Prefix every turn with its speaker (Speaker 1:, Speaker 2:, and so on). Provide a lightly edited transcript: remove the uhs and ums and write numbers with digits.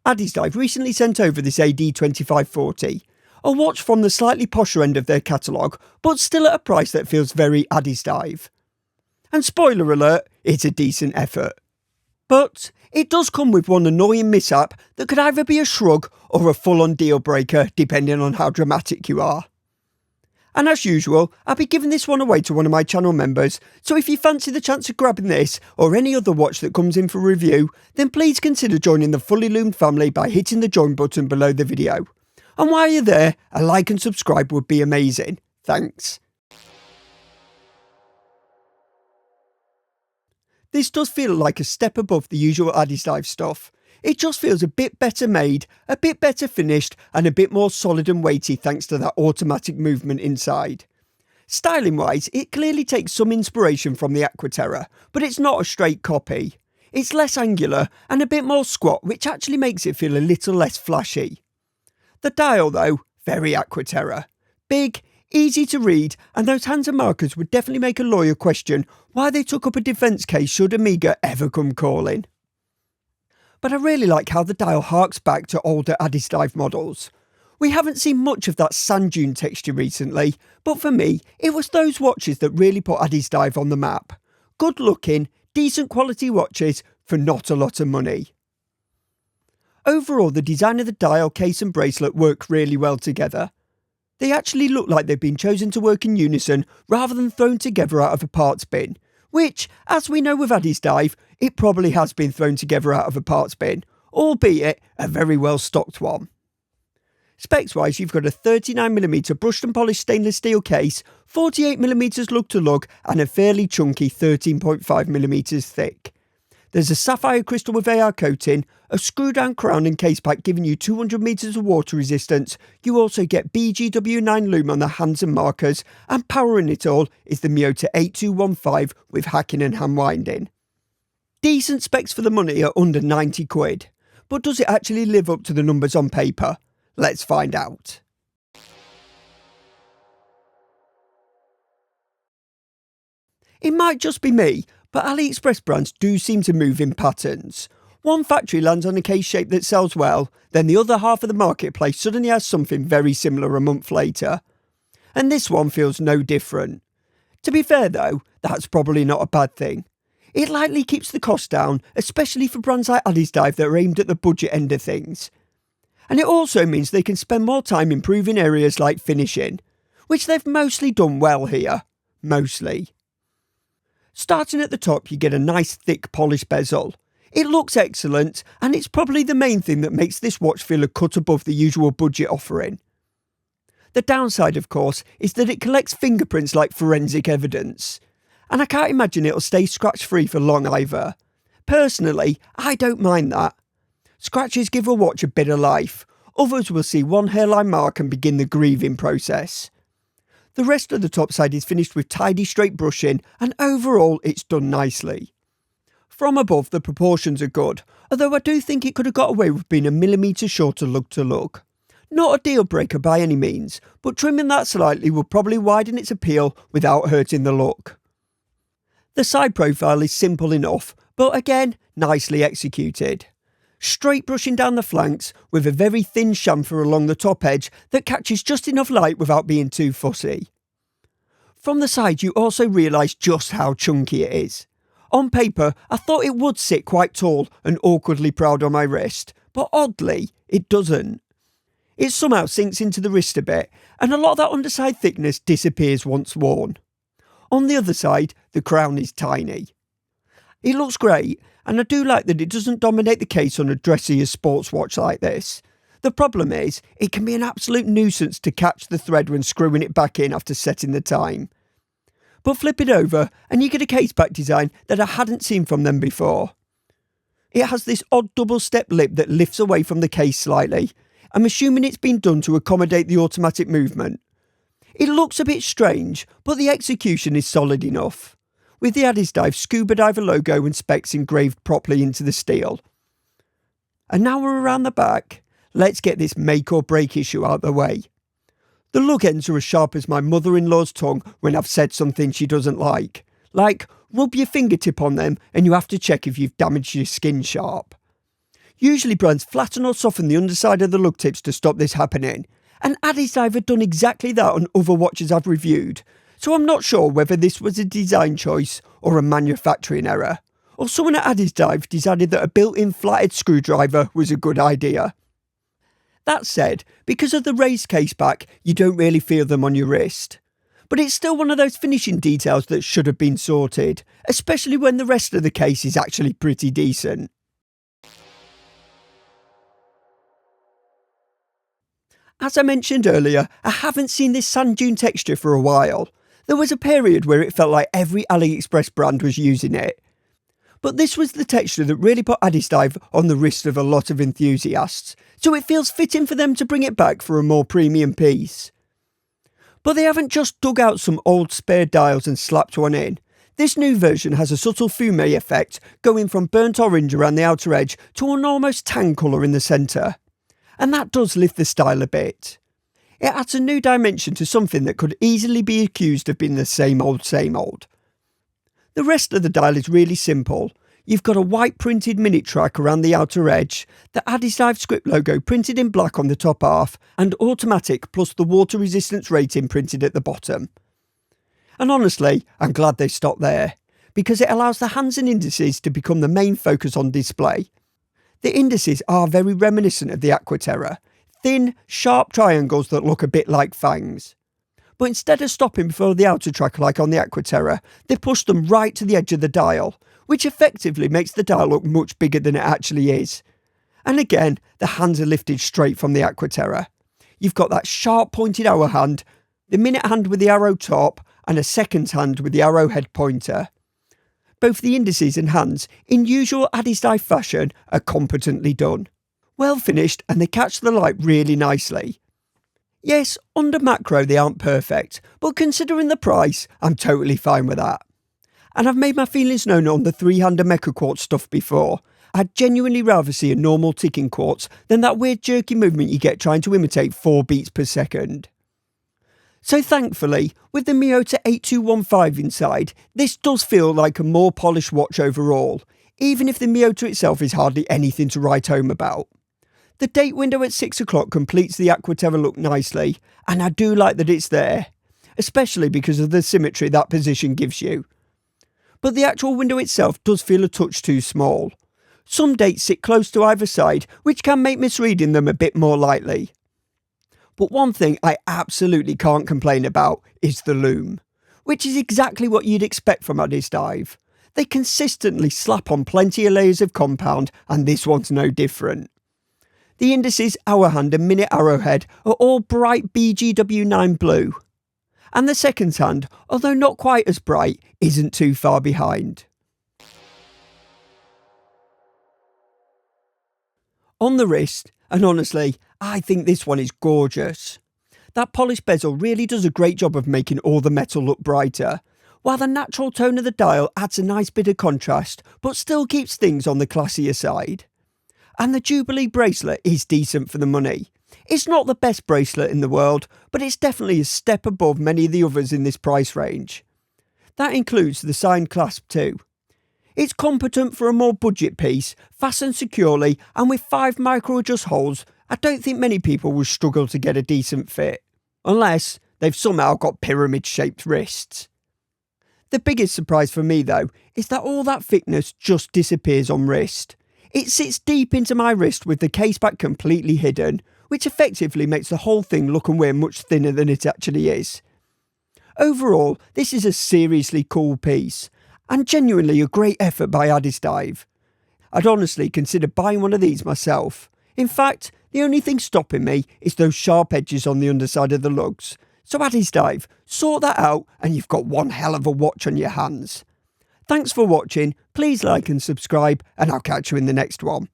Speaker 1: Addiesdive recently sent over this AD2540, a watch from the slightly posher end of their catalogue, but still at a price that feels very Addiesdive. And spoiler alert, it's a decent effort. But it does come with one annoying mishap that could either be a shrug or a full-on deal breaker, depending on how dramatic you are. And as usual, I'll be giving this one away to one of my channel members, so if you fancy the chance of grabbing this, or any other watch that comes in for review, then please consider joining the Fully Lumed family by hitting the join button below the video. And while you're there, a like and subscribe would be amazing. Thanks. This does feel like a step above the usual Addiesdive stuff. It just feels a bit better made, a bit better finished, and a bit more solid and weighty thanks to that automatic movement inside. Styling wise, it clearly takes some inspiration from the Aqua Terra, but it's not a straight copy. It's less angular and a bit more squat, which actually makes it feel a little less flashy. The dial though, very Aqua Terra. Big, easy to read, and those hands and markers would definitely make a lawyer question why they took up a defence case should Amiga ever come calling. But I really like how the dial harks back to older Addiesdive models. We haven't seen much of that sand dune texture recently, but for me, it was those watches that really put Addiesdive on the map. Good looking, decent quality watches for not a lot of money. Overall, the design of the dial, case and bracelet work really well together. They actually look like they've been chosen to work in unison rather than thrown together out of a parts bin, which, as we know with Addiesdive, it probably has been thrown together out of a parts bin, albeit a very well stocked one. Specs wise, you've got a 39mm brushed and polished stainless steel case, 48mm lug to lug, and a fairly chunky 13.5mm thick. There's a sapphire crystal with AR coating, a screw down crown and case pack giving you 200 metres of water resistance. You also get BGW9 lume on the hands and markers, and powering it all is the Miyota 8215 with hacking and hand winding. Decent specs for the money are under 90 quid, but does it actually live up to the numbers on paper? Let's find out. It might just be me, but AliExpress brands do seem to move in patterns. One factory lands on a case shape that sells well, then the other half of the marketplace suddenly has something very similar a month later. And this one feels no different. To be fair though, that's probably not a bad thing. It likely keeps the cost down, especially for brands like Addiesdive that are aimed at the budget end of things. And it also means they can spend more time improving areas like finishing, which they've mostly done well here. Mostly. Starting at the top, you get a nice thick polished bezel. It looks excellent, and it's probably the main thing that makes this watch feel a cut above the usual budget offering. The downside, of course, is that it collects fingerprints like forensic evidence. And I can't imagine it'll stay scratch-free for long either. Personally, I don't mind that. Scratches give a watch a bit of life. Others will see one hairline mark and begin the grieving process. The rest of the top side is finished with tidy straight brushing, and overall it's done nicely. From above, the proportions are good, although I do think it could have got away with being a millimetre shorter lug to lug. Not a deal breaker by any means, but trimming that slightly will probably widen its appeal without hurting the look. The side profile is simple enough, but again, nicely executed. Straight brushing down the flanks with a very thin chamfer along the top edge that catches just enough light without being too fussy. From the side you also realise just how chunky it is. On paper I thought it would sit quite tall and awkwardly proud on my wrist, but oddly it doesn't. It somehow sinks into the wrist a bit, and a lot of that underside thickness disappears once worn. On the other side, the crown is tiny. It looks great, and I do like that it doesn't dominate the case on a dressier sports watch like this. The problem is, it can be an absolute nuisance to catch the thread when screwing it back in after setting the time. But flip it over, and you get a case back design that I hadn't seen from them before. It has this odd double step lip that lifts away from the case slightly. I'm assuming it's been done to accommodate the automatic movement. It looks a bit strange, but the execution is solid enough, with the Addiesdive scuba diver logo and specs engraved properly into the steel. And now we're around the back, let's get this make or break issue out the way. The lug ends are as sharp as my mother-in-law's tongue when I've said something she doesn't like rub your fingertip on them and you have to check if you've damaged your skin sharp. Usually brands flatten or soften the underside of the lug tips to stop this happening, and Addiesdive had done exactly that on other watches I've reviewed, so I'm not sure whether this was a design choice or a manufacturing error, or someone at Addiesdive decided that a built-in flathead screwdriver was a good idea. That said, because of the raised case back, you don't really feel them on your wrist. But it's still one of those finishing details that should have been sorted, especially when the rest of the case is actually pretty decent. As I mentioned earlier, I haven't seen this sand dune texture for a while. There was a period where it felt like every AliExpress brand was using it. But this was the texture that really put Addiesdive on the wrist of a lot of enthusiasts, so it feels fitting for them to bring it back for a more premium piece. But they haven't just dug out some old spare dials and slapped one in. This new version has a subtle fumé effect, going from burnt orange around the outer edge to an almost tan colour in the centre. And that does lift the style a bit. It adds a new dimension to something that could easily be accused of being the same old same old. The rest of the dial is really simple. You've got a white printed minute track around the outer edge, the Addiesdive script logo printed in black on the top half, and automatic plus the water resistance rating printed at the bottom. And honestly, I'm glad they stopped there, because it allows the hands and indices to become the main focus on display. The indices are very reminiscent of the Aqua Terra, thin, sharp triangles that look a bit like fangs. But instead of stopping before the outer track like on the Aqua Terra, they push them right to the edge of the dial, which effectively makes the dial look much bigger than it actually is. And again, the hands are lifted straight from the Aqua Terra. You've got that sharp pointed hour hand, the minute hand with the arrow top, and a seconds hand with the arrowhead pointer. Both the indices and hands, in usual Addiesdive fashion, are competently done. Well finished, and they catch the light really nicely. Yes, under macro they aren't perfect, but considering the price, I'm totally fine with that. And I've made my feelings known on the three-hander mecha quartz stuff before. I'd genuinely rather see a normal ticking quartz than that weird jerky movement you get trying to imitate 4 beats per second. So thankfully, with the Miyota 8215 inside, this does feel like a more polished watch overall, even if the Miyota itself is hardly anything to write home about. The date window at 6 o'clock completes the Aqua Terra look nicely, and I do like that it's there, especially because of the symmetry that position gives you. But the actual window itself does feel a touch too small. Some dates sit close to either side, which can make misreading them a bit more lightly. But one thing I absolutely can't complain about is the lume, which is exactly what you'd expect from Addiesdive. They consistently slap on plenty of layers of compound, and this one's no different. The indices, hour hand and minute arrowhead are all bright BGW9 blue. And the seconds hand, although not quite as bright, isn't too far behind. On the wrist, and honestly, I think this one is gorgeous. That polished bezel really does a great job of making all the metal look brighter, while the natural tone of the dial adds a nice bit of contrast, but still keeps things on the classier side. And the Jubilee bracelet is decent for the money. It's not the best bracelet in the world, but it's definitely a step above many of the others in this price range. That includes the signed clasp too. It's competent for a more budget piece, fastened securely, and with 5 micro adjust holes, I don't think many people will struggle to get a decent fit, unless they've somehow got pyramid shaped wrists. The biggest surprise for me though, is that all that thickness just disappears on wrist. It sits deep into my wrist with the case back completely hidden, which effectively makes the whole thing look and wear much thinner than it actually is. Overall, this is a seriously cool piece, and genuinely a great effort by Addiesdive. I'd honestly consider buying one of these myself. In fact, the only thing stopping me is those sharp edges on the underside of the lugs. So Addiesdive, sort that out and you've got one hell of a watch on your hands. Thanks for watching, please like and subscribe, and I'll catch you in the next one.